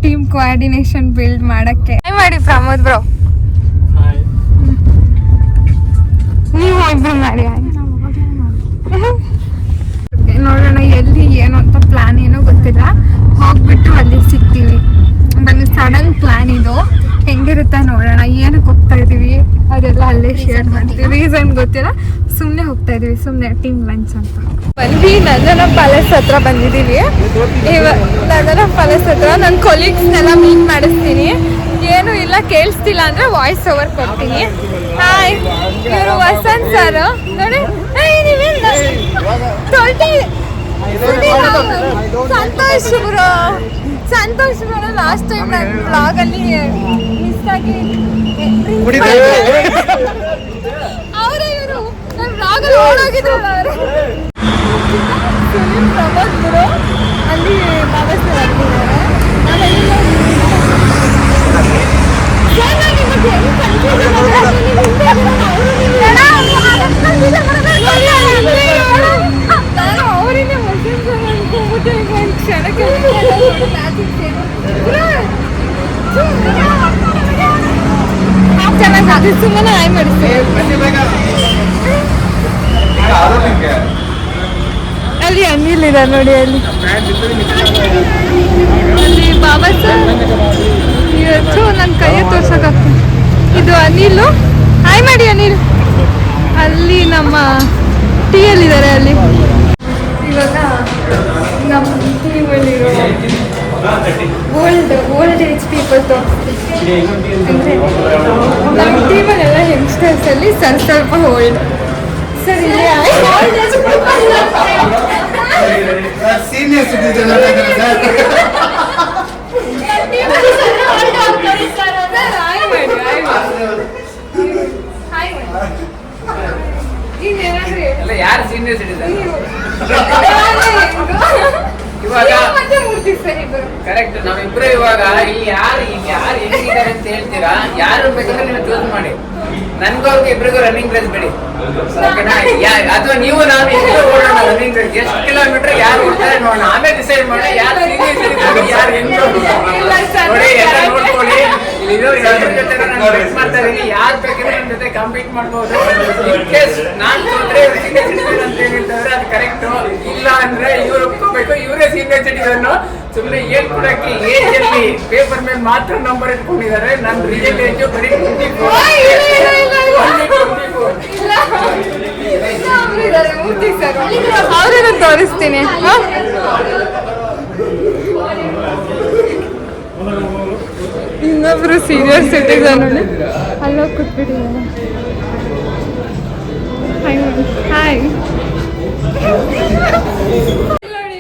Team coordination build ಮಾಡಕ್ಕೆ ಮಾಡಿ Pramod bro. ನೀವು ಇಬ್ರು ಮಾಡಿ ನೋಡೋಣ ಎಲ್ಲಿ ಏನು ಅಂತ ಪ್ಲಾನ್ ಏನೋ ಗೊತ್ತಿಲ್ಲ. ಹೋಗ್ಬಿಟ್ಟು ಅಲ್ಲಿ ಸಿಗ್ತೀವಿ. ಬನ್ನಿ, ಸಡನ್ ಪ್ಲಾನ್ ಇದು, ಹೆಂಗಿರುತ್ತೆ ನೋಡೋಣ. ಏನಕ್ಕೆ ಹೋಗ್ತಾ ಇದೀವಿ ಅದೆಲ್ಲ ಅಲ್ಲೇ ಶೇರ್ ಮಾಡ್ತೀವಿ. ರೀಸನ್ ಗೊತ್ತಿಲ್ಲ, ಸುಮ್ಮನೆ ಹೋಗ್ತಾ ಇದೀವಿ, ಸುಮ್ಮನೆ ಟೀಮ್ ಲಂಚ್ ಅಂತ. ಬಂದು ನಂದನ ಪ್ಯಾಲೇಸ್ ಹತ್ರ ಬಂದಿದ್ದೀವಿ. ನಂದನ ಪ್ಯಾಲೇಸ್ ಹತ್ರ ನನ್ನ ಕೊಲೀಗ್ಸ್ನೆಲ್ಲ ಮೀಟ್ ಮಾಡಿಸ್ತೀನಿ. ಏನು ಇಲ್ಲ ಕೇಳಿಸ್ತಿಲ್ಲ ಅಂದರೆ ವಾಯ್ಸ್ ಓವರ್ ಕೊಡ್ತೀನಿ. ಹಾಯ್, ಇವರು ವಸಂತ್ ಸರ್ ನೋಡಿ. ಸಂತೋಷ್ ಬ್ರೋ ಲಾಸ್ಟ್ ಟೈಮ್ ನನ್ನ ಬ್ಲಾಗಲ್ಲಿ ಮಿಸ್ ಆಗಿ ಅವರೇ ಇವರು ನನ್ನ ಬ್ಲಾಗಲ್ಲಿ ಓಡೋಗಿದ್ರು. ಸುನೀಲ್ ಪ್ರಮೋದ್ ಬ್ರೋ ಅಲ್ಲಿ ಬಾಬಾಸ್ ಅವರಿಂದ ಅನ್ಕೊಂಬಿಟ್ಟು ಒಂದು ಕ್ಷಣಕ್ಕೆ ಚೆನ್ನಾಗಿ ಸುಮ್ಮನೆ ಆಯ್ ಮಾಡಿಸ್ತೇವೆ. ಅಲ್ಲಿ ಅನಿಲ್ ಇದೆ ನೋಡಿ, ಅಲ್ಲಿ ಬಾಬಾ ಸರ್ ಇವತ್ತು ನನ್ನ ಕೈಯ ತೋರ್ಸೋಕ್ಕಾಗ್ತದೆ. ಇದು ಅನಿಲು, ಹಾಯ್ ಮಾಡಿ ಅನಿಲ್. ಅಲ್ಲಿ ನಮ್ಮ ಟೀಯಲ್ಲಿದ್ದಾರೆ. ಅಲ್ಲಿ ಇವಾಗ ನಮ್ಮ ಟೀಮಲ್ಲಿರೋ ಓಲ್ಡ್ ಏಜ್ ಪೀಪಲ್ ತೋರಿಸ್ತೀವಿ. ಅಂದರೆ ನಮ್ಮ ಟೀಮಲ್ಲೆಲ್ಲ ಯಂಗ್ಸ್ಟರ್ಸಲ್ಲಿ ಸ್ವಲ್ಪ ಓಲ್ಡ್ ಸರ್. ಇಲ್ಲಿ ಓಲ್ಡ್ ಏಜ್ ಸೀನಿಯರ್ ಸಿಟಿಜನ್ ಯಾರು ಸೀನಿಯರ್ ಸಿಟಿಜನ್ ಇವಾಗ ಕರೆಕ್ಟ್. ನಾವಿಬ್ರು ಇವಾಗ ಇಲ್ಲಿ ಯಾರು ಹೆಂಗಿದ್ದಾರೆ ಅಂತ ಹೇಳ್ತೀರಾ? ಯಾರು ಬೇಕಾದ್ರೆ ನೀವು ಚೂಸ್ ಮಾಡಿ. ನನ್ಗವ್ರಿಗೆ ಇಬ್ರಿಗೂ ರನ್ನಿಂಗ್ ರೇಸ್ ಬಿಡಿ, ಅಥವಾ ನೀವು ನಾನು ಇಬ್ರು ಓಡೋಣ ರನ್ನಿಂಗ್ ರೇಸ್. ಎಷ್ಟು ಕಿಲೋಮೀಟರ್ ಯಾರು ಓಡ್ತಾರೆ ನೋಡೋಣ, ಆಮೇಲೆ ಡಿಸೈಡ್ ಮಾಡಿ ಯಾರು ಸೀನಿಯರ್ ಸಿಟಿಜನ್ ಯಾರು ಹೆಂಗ್ ನೋಡಿ. ಎಲ್ಲ ನೋಡ್ಕೊಳ್ಳಿ. ಮಾಡ್ತಾ ಇದೀನಿ, ಯಾರು ಬೇಕಾದ್ರೆ ನನ್ನ ಜೊತೆ ಕಂಪೀಟ್ ಮಾಡ್ಬೋದು. ಇನ್ ಕೇಸ್ ನಾನ್ ಸೋತ್ರೆ ಸೀನಿಯರ್ ಸಿಟಿಜನ್ ಅಂತ ಹೇಳ್ತಾರೆ, ಅದು ಕರೆಕ್ಟ್. ಇಲ್ಲ ಅಂದ್ರೆ ಇವ್ರು ಒಪ್ಕೋಬೇಕು, ಇವರೇ ಸೀನಿಯರ್ ಸಿಟಿಜನ್. ಸುಮ್ಮನೆ ಹೇಳ್ಕೊಡಕ್ಕೆ ಏಜ್ ಅಲ್ಲಿ ಪೇಪರ್ ಮೇಲೆ ಮಾತ್ರ ನಂಬರ್ ಇಟ್ಕೊಂಡಿದ್ದಾರೆ. ನನ್ನ ರಿಯಲ್ ಏಜ್ ಬರೀ 24. ಅವ್ರನ್ನ ತೋರಿಸ್ತೀನಿ. ಇನ್ನೊಬ್ರು ಸೀನಿಯರ್ ಸಿಟಿಜನ್ ಅಲ್ಲೋ ಕೂತ್ಬಿಟ್ಟಿದ್ದಾರೆ. ಹಾಯ್ ನೋಡಿ,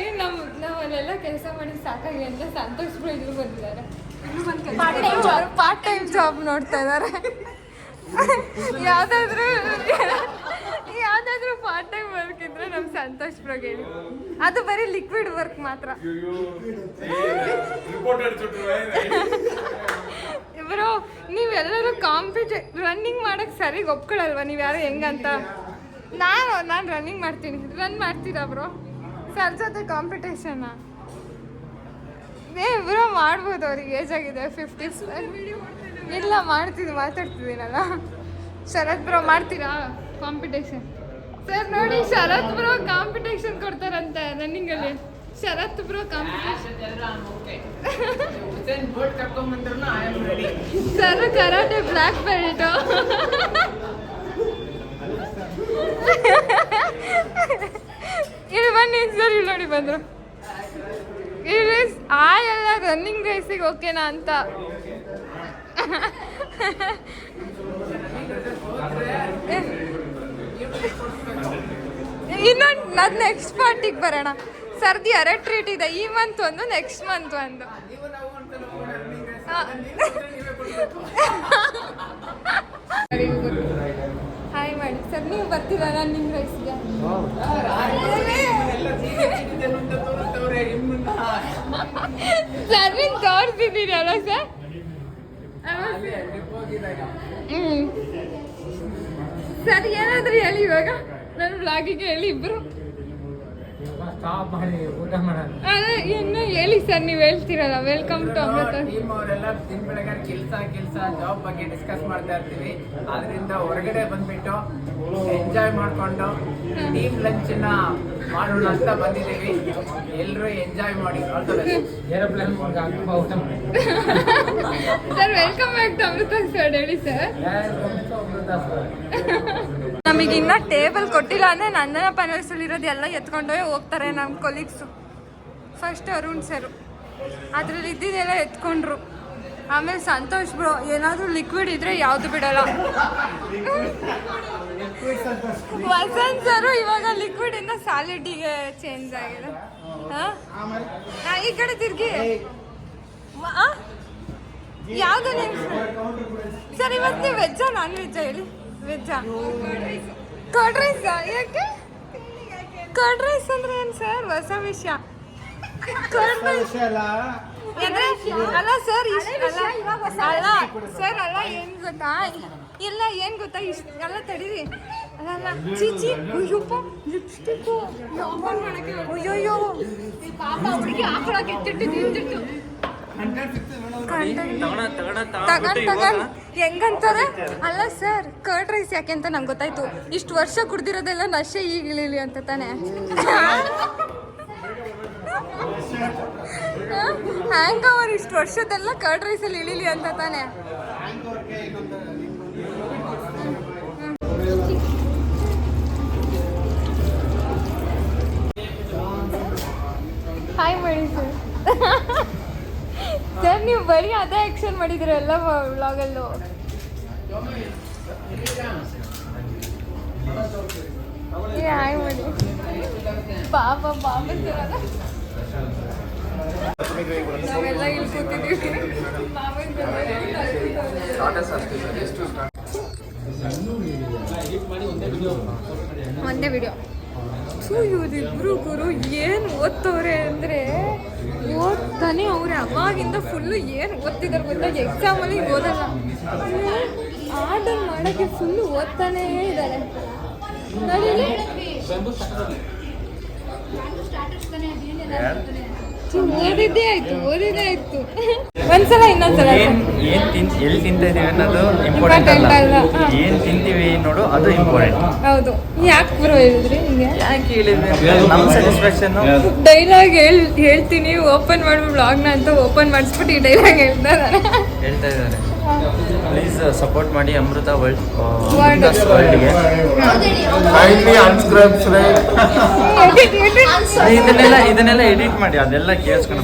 ನಾವಲ್ಲೆಲ್ಲ ಕೆಲಸ ಮಾಡಿ ಸಾಕಾಗಿ ಅಂತ ಸಂತೋಷ್ ಬ್ರೋ ಇದ್ರು ಬಂದಿದ್ದಾರೆ. ಪಾರ್ಟ್ ಟೈಮ್ ಜಾಬ್ ನೋಡ್ತಾ ಇದ್ದಾರೆ. ಯಾವ್ದಾದ್ರು ಪಾರ್ಟ್ ಟೈಮ್ ವರ್ಕ್ ಇದ್ರೆ ನಮ್ಮ ಸಂತೋಷ್ ಬ್ರೋಗೆ ಹೇಳಿ. ಅದು ಬರೀ ಲಿಕ್ವಿಡ್ ವರ್ಕ್ ಮಾತ್ರ. ಬ್ರೋ, ನೀವೆಲ್ಲರೂ ರನ್ನಿಂಗ್ ಮಾಡಕ್ ಸರಿಗೆ ಒಪ್ಕೊಳಲ್ವಾ? ನೀವು ಯಾರು ಹೆಂಗಂತ? ನಾನು ರನ್ನಿಂಗ್ ಮಾಡ್ತೀನಿ. ರನ್ ಮಾಡ್ತೀರಾ ಬ್ರೋ? ಸರ್ ಜೊತೆ ಕಾಂಪಿಟೇಷನ್ ಬ್ರೋ ಮಾಡ್ಬೋದು. ಅವ್ರಿಗೆ ಏಜ್ ಆಗಿದೆ 50. ಇಲ್ಲ ಮಾತಾಡ್ತಿದ್ದೀನಲ್ಲ. ಶರತ್ ಬ್ರೋ ಮಾಡ್ತೀರಾ ಕಾಂಪಿಟೇಷನ್? ಸರ್ ನೋಡಿ, ಶರತ್ ಬ್ರೋ ಕಾಂಪಿಟೇಷನ್ ಕೊಡ್ತಾರಂತೆ ರನ್ನಿಂಗಲ್ಲಿ. Sharath bro competition sir karate black belt. ಇಲ್ಲಿ ಬನ್ನಿ ಸರ್, ಇಲ್ಲಿ ನೋಡಿ ಬಂದರು. ಇಲ್ಲಿ ಎಲ್ಲ ರನ್ನಿಂಗ್ ರೇಸಿಗೆ ಓಕೆನಾ ಅಂತ. ಇನ್ನೊಂದು ಅದು ನೆಕ್ಸ್ಟ್ ಪಾರ್ಟಿಗೆ ಬರೋಣ. ಸರ್ದಿ 2 ಟ್ರೀಟ್ ಇದೆ. ಈ ಮಂತ್ ಒಂದು, ನೆಕ್ಸ್ಟ್ ಮಂತ್ ಒಂದು. ಹಾಯ್ ಮಾಡಿ ಸರ್. ನೀವು ಬರ್ತೀರಾ ರನ್ನಿಂಗ್ ರೇಸ್ಗೆ? ಸರ್ ನೀವು ತೋರಿಸಿದ್ದೀರಲ್ಲ ಸರ್. ಸರ್ ಏನಾದರೂ ಹೇಳಿ ಇವಾಗ ನನ್ನ ಬ್ಲಾಗಿಗೆ ಹೇಳಿ ಇಬ್ಬರು. ಸ್ಟಾಪ್ ಮಾಡಿ ಊಟ ಮಾಡೋದು. ಅದೇ ಇನ್ನು ಹೇಳಿ ಸರ್, ನೀವು ಹೇಳ್ತೀರಲ್ಲ ವೆಲ್ಕಮ್ ಟು ಅಮೃತ. ಟೀಮ್ ಅವರೆಲ್ಲ ದಿನ ಬೆಳಗ್ಗೆ ಕೆಲಸ ಜಾಬ್ ಬಗ್ಗೆ ಡಿಸ್ಕಸ್ ಮಾಡ್ತಾ ಇರ್ತೀವಿ. ಅದರಿಂದ ಹೊರಗಡೆ ಬಂದ್ಬಿಟ್ಟು ಎಂಜಾಯ್ ಮಾಡಿಕೊಂಡು ಟೀಮ್ ಲಂಚನ್ನ ಮಾಡೋಣ ಅಂತ ಬಂದಿದ್ದೀವಿ. ಎಲ್ಲರೂ ಎಂಜಾಯ್ ಮಾಡಿ. ಏರೋಪ್ಲೇನ್ ಊಟ ಮಾಡಿ sir welcome back to Amrutha sir. ಹೇಳಿ ಸರ್. ನಮಗೆ ಇನ್ನ ಟೇಬಲ್ ಕೊಟ್ಟಿಲ್ಲ ಅಂದ್ರೆ ನಂದನ ಪನರ್ಸಲ್ಲಿ ಇರೋದು ಎಲ್ಲ ಎತ್ಕೊಂಡೋಗಿ ಹೋಗ್ತಾರೆ ನಮ್ಮ ಕೊಲೀಗ್ಸು. ಫಸ್ಟ್ ಅರುಣ್ ಸರು ಅದ್ರಲ್ಲಿ ಇದ್ದಿದ್ದೆಲ್ಲ ಎತ್ಕೊಂಡ್ರು. ಆಮೇಲೆ ಸಂತೋಷ್ ಬ್ರೋ ಏನಾದರೂ ಲಿಕ್ವಿಡ್ ಇದ್ರೆ ಯಾವುದು ಬಿಡಲ್ಲ. ವಸಂತ್ ಸರು ಇವಾಗ ಲಿಕ್ವಿಡ್ ಇಂದ ಸಾಲಿಡ್ಗೆ ಚೇಂಜ್ ಆಗಿದೆ. ಈ ಕಡೆ ತಿರ್ಗಿ ಯಾವ್ದು ನೇಮ್ ಸರ್? ಇವತ್ತು ನೀವು ವೆಜ್ಜಾ ನಾನ್ ವೆಜ್ಜಾ ಹೇಳಿ? ವೆಜ್ಜಾ? Curd rice? ಯಾಕೆ ಕರ್ಡ್ ರೈಸ್ ಅಂದ್ರೆ ಏನು ಸರ್? ಹೊಸ ವಿಷಯ. ಕರ್ಡ್ ರೈಸ್ ಅಂದ್ರೆ ಅಲ್ಲ ಸರ್, ಅಲ್ಲ ಸರ್, ಅಲ್ಲ ಏನ್ ಗೊತ್ತಾ? ಇಲ್ಲ ಏನ್ ಗೊತ್ತಾ, ಇಷ್ಟ ಎಲ್ಲ ತಡೀರಿ. ಅಲ್ಲ ಚೀಚಿ ಅಯ್ಯಪ್ಪ ಲಿಪ್ಸ್ಟಿಕ್ಕು ಅಯ್ಯೋಯ್ಯೋ ಪಾಪ ಹುಡುಗಿ ಹಾಕೊಳಕ್ಕೆ ಎತ್ತಿಟ್ಟು ತಗೊಂಡ್ ಹೆಂಗಂತಾರೆ. ಅಲ್ಲ ಸರ್, ಕರ್ಡ್ ರೈಸ್ ಯಾಕೆ ಅಂತ ನಂಗೆ ಗೊತ್ತಾಯ್ತು. ಇಷ್ಟು ವರ್ಷ ಕುಡ್ದಿರೋದೆಲ್ಲ ನಶೆ ಈಗ ಇಳಿಲಿ ಅಂತ ತಾನೆ. ಹ್ಯಾಂಗ್ ಓವರ್ ಇಷ್ಟು ವರ್ಷದೆಲ್ಲ ಕರ್ಡ್ ರೈಸಲ್ಲಿ ಇಳಿಲಿ ಅಂತ ತಾನೆ. ಹಾಯ್ ಮಾಡಿ ಸರ್. ಸರ್ ನೀವು ಬರೀ ಅದೇ ಆಕ್ಷನ್ ಮಾಡಿದಿರ ಎಲ್ಲ ವ್ಲಾಗಲ್ಲೂ. ಹಾಯ್ ಮಾಡಿ ಪಾಪ ಪಾಪ ಸರ್. ನಾವೆಲ್ಲ ಇಲ್ಲಿ ಕೂತಿದ್ದೀವಿ. ಒಂದೇ ವಿಡಿಯೋ. ಇವರಿಬ್ರು ಗುರು ಏನು ಓದ್ತವ್ರೆ ಅಂದರೆ ಓದ್ತಾನೆ ಅವ್ರೆ. ಅವಾಗಿಂದ ಫುಲ್ಲು ಏನು ಓದ್ತಿದ್ದಾರೆ ಗೊತ್ತಾ? ಎಕ್ಸಾಮಲ್ಲಿ ಓದಲ್ಲ, ಆರ್ಡರ್ ಮಾಡೋಕ್ಕೆ ಫುಲ್ಲು ಓದ್ತಾನೇ ಇದ್ದಾರೆ. ನೋಡಿ ಓದಿದ್ದೇ ಆಯ್ತು. ಒಂದ್ಸಲ ಇನ್ನೊಂದ್ಸಲ ಎಲ್ಲಿ ತಿಂತಾ ಇದೀವಿ ಅನ್ನೋದು ಇಂಪಾರ್ಟೆಂಟ್ ಅಲ್ಲ, ಏನ್ ತಿಂತೀವಿ ನೋಡು ಅದು ಇಂಪಾರ್ಟೆಂಟ್. ಹೌದು. ಯಾಕೆ ಬ್ರೋ ಹೇಳಿದ್ರಿ ಹಿಂಗೆ? ಯಾಕೆ ಹೇಳಿದ್ರೆ ನಮ್ಮ ಸ್ಯಾಟಿಸ್ಫ್ಯಾಕ್ಷನ್. ಡೈಲಾಗ್ ಹೇಳ್ತೀನಿ ಓಪನ್ ಮಾಡ್ಬಿಟ್ಟು ಬ್ಲಾಗ್ನ ಅಂತ ಓಪನ್ ಮಾಡಿಸ್ಬಿಟ್ಟು ಈ ಡೈಲಾಗ್ ಹೇಳ್ತಾ ಇದ್ದಾರೆ. ಪ್ಲೀಸ್ ಸಪೋರ್ಟ್ ಮಾಡಿ ಅಮೃತ ವರ್ಲ್ಡ್ಗೆ. ಇದನ್ನೆಲ್ಲ ಎಡಿಟ್ ಮಾಡಿ ಅದೆಲ್ಲ ಕೇಳಿಸ್ಕೊಂಡು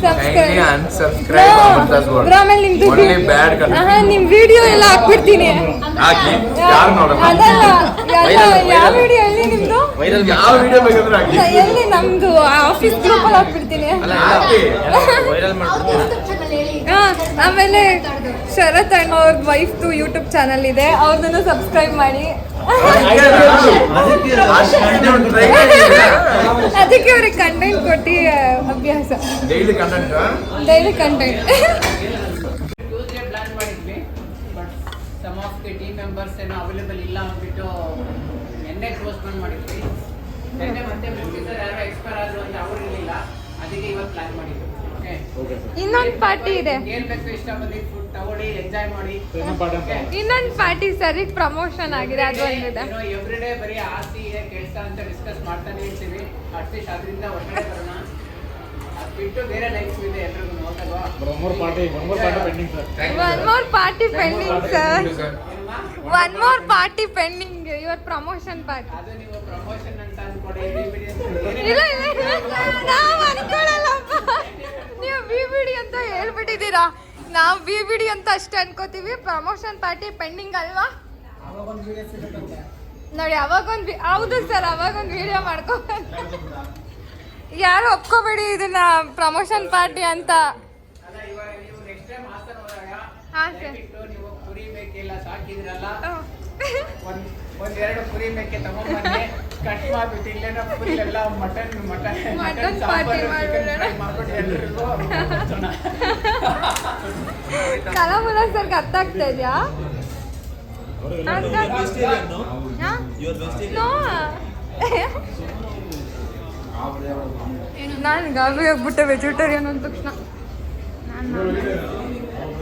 ನಿಮ್ ವಿಡಿಯೋ ಎಲ್ಲ ಹಾಕ್ಬಿಡ್ತೀನಿ. ಯಾವ ವಿಡಿಯೋ ಹೇಳಿ ನಿಮ್ದು? ಎಲ್ಲಿ ನಮ್ದು ಆಫೀಸ್ ಗ್ರೂಪ್ ಅಲ್ಲಿ ಹಾಕ್ಬಿಡ್ತೀನಿ. ವೈರಲ್ ಮಾಡ್ಬಿಡ್ತೀನಿ. ಆಮೇಲೆ ಶರತ್ ಅಣ್ಣ ಅವ್ರ ವೈಫ್ದು ಯೂಟ್ಯೂಬ್ ಚಾನಲ್ ಇದೆ, ಅವ್ರದನ್ನು ಸಬ್ಸ್ಕ್ರೈಬ್ ಮಾಡಿ. ಅದಕ್ಕೆ ಅವ್ರಿಗೆ ಕಂಟೆಂಟ್ ಕೊಟ್ಟು ಅಭ್ಯಾಸ. Daily content. ಟ್ಯೂಸ್ಡೇ ಪ್ಲಾನ್ ಮಾಡಿದ್ವಿ, but some of the team members ಏನೋ ಅವೈಲೇಬಲ್ ಇಲ್ಲ ಅಂದ್ಬಿಟ್ಟು ನಿನ್ನೆ ಪೋಸ್ಟ್ಪೋನ್ ಮಾಡಿದ್ವಿ. ನಿನ್ನೆ ಮತ್ತೆ ಪ್ರೊಫೆಸರ್ ಯಾರೋ ಎಕ್ಸ್ಪೈರ್ ಆದ್ರು ಅಂತ ಅವ್ರು ಇರಲಿಲ್ಲ, ಅದಕ್ಕೆ ಇವತ್ತು ಪ್ಲಾನ್ ಮಾಡಿದ್ವಿ. ಇನ್ನೊಂದು ಪಾರ್ಟಿ ಇದೆ, ಏನ್ ಬೇಕು ಇಷ್ಟ ಬಂದಿದ್ದು ಫುಡ್ ತಗೊಳ್ಳಿ, ಎಂಜಾಯ್ ಮಾಡಿ. ಇನ್ನೊಂದು ಪಾರ್ಟಿ ಸರಿ ಪ್ರಮೋಷನ್ ಆಗಿದೆ, ಅದು ಒಂದಿದೆ. ಎವ್ರಿ ಡೇ ಬರೀ ಆಸ್ತಿ ಇದೆ ಕೆಲಸ ಅಂತ ಡಿಸ್ಕಸ್ ಮಾಡ್ತಾನೆ ಇರ್ತೀವಿ. ಅಟ್ಲೀಸ್ಟ್ ಅದರಿಂದ ಹೊರಗಡೆ ಬರೋಣ, ಅದು ಬಿಟ್ಟು ಬೇರೆ ಲೈಫ್ ಇದೆ ಎಲ್ರಿಗೂ ಹೋಗಲ್ವಾ. One more party pending your promotion party. ಅದು ನೀವು ಪ್ರಮೋಷನ್ ಅಂತ ಅನ್ಕೊಡಿ. ಇಲ್ಲ ನಾವು ಅನ್ಕೊಳ್ಳಲ್ಲಪ್ಪ, ನೀವು ಬಿಬಿಡಿ ಅಂತ ಹೇಳ್ಬಿಟ್ಟಿದ್ದೀರಾ. ನಾವು ಬಿಬಿಡಿ ಅಂತ ಅಷ್ಟೇ ಅನ್ಕೋತೀವಿ. ಪ್ರಮೋಷನ್ ಪಾರ್ಟಿ ಪೆಂಡಿಂಗ್ ಅಲ್ವಾ ನೋಡಿ. ಅವಾಗೊಂದು ಹೌದು ಸರ್, ಅವಾಗೊಂದು ವಿಡಿಯೋ ಮಾಡ್ಕೊ. ಯಾರು ಒಪ್ಕೋಬೇಡಿ ಇದನ್ನ ಪ್ರಮೋಷನ್ ಪಾರ್ಟಿ ಅಂತ. ಹಾಂ ಸರ್, ನೀವು ಕುರಿ ಮೇಕೆಲ್ಲ ಸಾಕಿದ್ರಲ್ಲ, ಒಂದೆರಡು ಕುರಿ ಮೇಕೆ ತಗೊಂಡ್ಬನ್ನಿ, ಕಟ್ ಮಾಡ್ಬಿಟ್ಟು ಇಲ್ಲೇನೋ ಫುಲ್ ಎಲ್ಲ ಮಟನ್ ಪಾರ್ಟಿ ಕಲಾಮುಲ ಸರ್ ಅರ್ಥ ಆಗ್ತಾ ಇದೆಯಾ? ನಾನು ಗಾಬರಿ ಆಗ್ಬಿಟ್ಟೆ ವೆಜಿಟೇರಿಯನ್ ಅಂದ ತಕ್ಷಣ.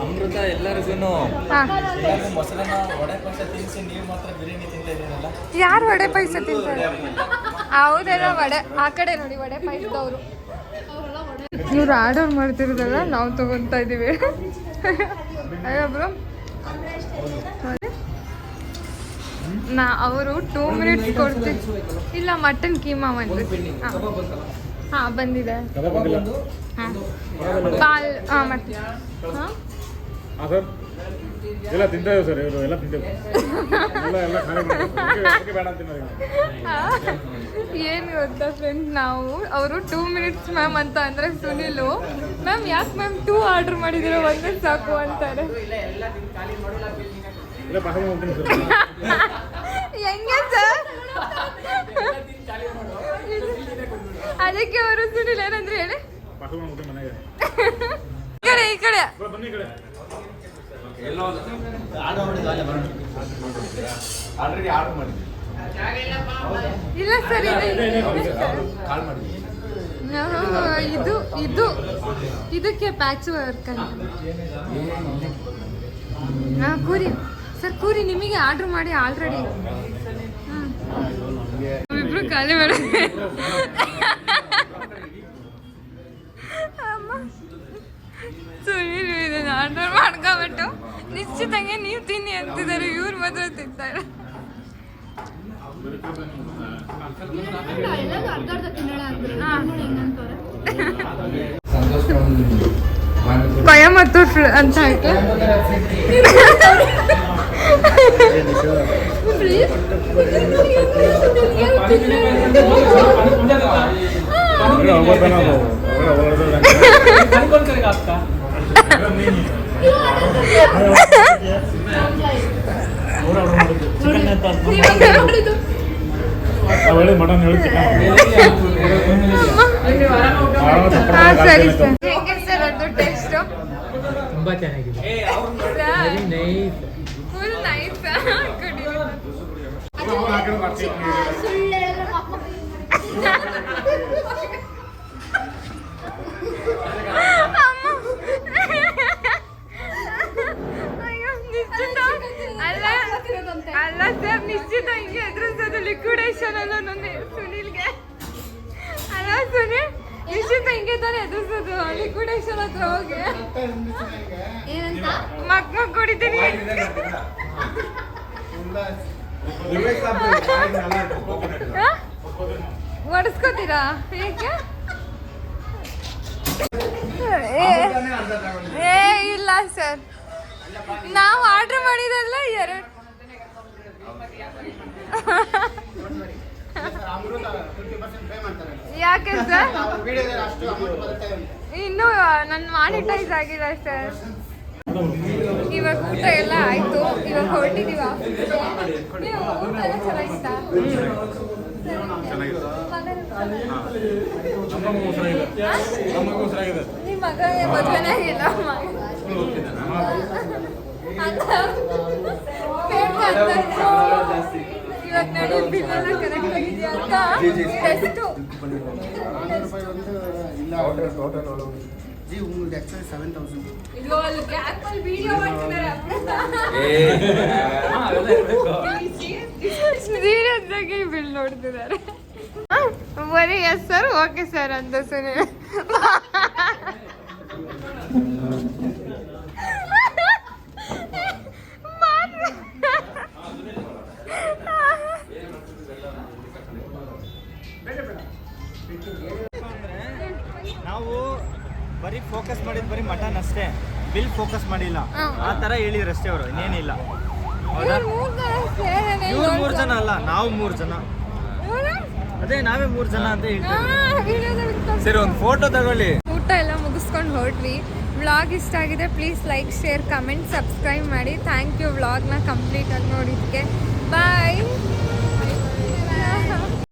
ಅಮೃತ ಎಲ್ಲರಿಗೂ ಹಾಂ, ಮೊಸರನ್ನ ವಡೆ ಪಾಯಸ ತಿನ್ನಿಸಿ ನೀವು ಮಾತ್ರ ಬಿರಿಯಾನಿ ತಿಂತಾ ಇದ್ದೀರಲ್ಲ. ಯಾರು ವಡೆ ಪಾಯಸ ತಿಂತಾರೆ? ಹೌದೆಲ್ಲ ವಡೆ ಆ ಕಡೆ ನೋಡಿ, ವಡೆ ಪಾಯಸದವರು. ಇವ್ರು ಆರ್ಡರ್ ಮಾಡ್ತಿರೋದಲ್ಲ, ನಾವು ತಗೊತಾ ಇದ್ದೀವಿ. ಅಯ್ಯೊಬ್ರು ಅವರು 2 ಮಿನಿಟ್ಸ್ ಕೊಡ್ತೀವಿ. ಇಲ್ಲ, ಮಟನ್ ಕೀಮಾ ಒಂದು. ಹಾಂ ಬಂದಿದೆ. ಹಾಂ ಕಾಲ್. ಹಾಂ ಮತ್ತೆ ಹಾಂ ಸರ್ ಎಲ್ಲ ತಿಂತೇವೆ ಸರ್, ಇವರು ಎಲ್ಲ ತಿಂತೇವೆ. ಎಲ್ಲ ಬೇಡ ಅಂತೀನಿ. ಏನು ಗೊತ್ತಾ ಫ್ರೆಂಡ್ಸ್, ನಾವು ಅವರು 2 ಮಿನಿಟ್ಸ್ ಮ್ಯಾಮ್ ಅಂತ ಅಂದರೆ ಸುನಿಲು ಮ್ಯಾಮ್ ಯಾಕೆ ಮ್ಯಾಮ್ 2 ಆರ್ಡ್ರ್ ಮಾಡಿದಿರೋ, ಒಂದೇ ಸಾಕು ಅಂತಾರೆ. ಎಲ್ಲ ಪಾಠ ಮಾಡ್ತೀನಿ ಸರ್. ಹೆಂಗೆ ಸರ್? ಅದಕ್ಕೆ ಅವರು ಸುನಿಲ್ ಏನಂದ್ರೆ ಹೇಳಿ, ಪಾಠ ಮಾಡ್ತೀನಿ ಮನೆಗೆ. ಈ ಕಡೆ ಬನ್ನಿ ಈ ಕಡೆ. ಆಲ್ರೆಡಿ ಆರ್ಡರ್ ಮಾಡಿ ಇಲ್ಲ ಸರ್, ಇದು ಇದಕ್ಕೆ ಪ್ಯಾಚ್ ವರ್ಕ್ ಅಂತ. ಹಾಂ ಕೂರಿ ಸರ್, ಕೂರಿ ನಿಮಗೆ ಆರ್ಡ್ರ್ ಮಾಡಿ ಆಲ್ರೆಡಿ. ಇಬ್ರು ಖಾಲಿ ಮಾಡ ಸುನೀಲ್ ಇದನ್ನ ಆರ್ಡರ್ ಮಾಡ್ಕೊಬಿಟ್ಟು ನಿಶ್ಚಿತಂಗೆ ನೀವು ತಿನ್ನಿ ಅಂತಿದ್ದಾರೆ, ಇವ್ರು ಮಾತ್ರ ತಿಂತಾರೆ. ಕೊಯಮತ್ತೂರ್ ಅಂತ ಹಾಕಿ ಮಟನ್ ಹೇಳಿ ಸರಿ ಸರ್. ಹೇಗೆ ಸರ್ ಅದು ಟೇಸ್ಟು? ತುಂಬಾ ಚೆನ್ನಾಗಿದೆ. Full nice. ಅಲ್ಲ ಸರ್, ನಿಶ್ಚಿತ ಹಿಂಗೆ ಎದುರಿಸೋದು ಲಿಕ್ವಿಡೇಷನ್ ಅಲ್ಲ ನನ್ನ ಸುನಿಲ್ಗೆ. ಅಲ್ಲ ಸುನಿಲ್, ನಿಶ್ಚಿತ ಹಿಂಗೆ ತಾನೇ ಎದುರಿಸೋದು ಲಿಕ್ವಿಡೇಷನ್ ಹತ್ರ ಹೋಗಿ ಮಕ್ಕ ಕುಡಿತೀನಿ. ಒಡಿಸ್ಕೋತೀರಾ? ಹೇಗೆ? ಏ ಇಲ್ಲ ಸರ್, ನಾವು ಆರ್ಡ್ರ್ ಮಾಡಿದಲ್ಲ 2. ಯಾಕೆ ಸರ್? ಇನ್ನೂ ನನ್ನ ಮಾನಿಟೈಸ್ ಆಗಿಲ್ಲ ಸರ್. ಇವಾಗ ಊಟ ಎಲ್ಲ ಆಯ್ತು, ಇವಾಗ ಹೊರಟಿದೀವ. ನೀವು ಊಟ ಎಲ್ಲ ಚೆನ್ನಾಗಿತ್ತಾ? ನಿಮ್ಮ ಮಗ ಮದುವೆನೇ ಆಗಿಲ್ಲ. ಇವಾಗ ನೋಡಿ ಬಿಲ್ಲೆಲ್ಲ ಕರೆಕ್ಟ್ ಆಗಿದೆಯಾ ಅಂತ ಟೆಸ್ಟು. ಇಲ್ಲೋ ಅಲ್ಲಿ ಗ್ಯಾಪಲ್ಲಿ ವಿಡಿಯೋ ಮಾಡ್ತಿದ್ದಾರೆ. ಸೀರಿಯಸ್ ಆಗಿ ಬಿಲ್ ನೋಡ್ತಿದ್ದಾರೆ. ಬರೀ ಎಸ್ ಸರ್, ಓಕೆ ಸರ್ ಅಂತ ಸುನಿಲ್. ನಾವು ಬರೀ ಫೋಕಸ್ ಮಾಡಿದ್ ಬರೀ ಮಟನ್ ಅಷ್ಟೇ, ಬಿಲ್ ಫೋಕಸ್ ಮಾಡಿಲ್ಲ. ಆ ತರ ಹೇಳಿದ್ರು ಅಷ್ಟೇ ಅವರು, ಇನ್ನೇನಿಲ್ಲ. ಇವ್ರು 3 ಜನ ಅಲ್ಲ, ನಾವು 3 ಜನ. ಅದೇ ನಾವೇ 3 ಜನ ಅಂತ ಹೇಳ್ತೀವಿ. ಸರಿ, ಒಂದು ಫೋಟೋ ತಗೊಳ್ಳಿ. ಊಟ ಎಲ್ಲ ಮುಗಿಸ್ಕೊಂಡು ಹೊರಟ್ವಿ. ವ್ಲಾಗ್ ಇಷ್ಟ ಆಗಿದೆ, please like, share, comment, subscribe ಮಾಡಿ. ಥ್ಯಾಂಕ್ ಯು ವ್ಲಾಗ್ನ ಕಂಪ್ಲೀಟಾಗಿ ನೋಡಿದ್ದಕ್ಕೆ. ಬಾಯ್.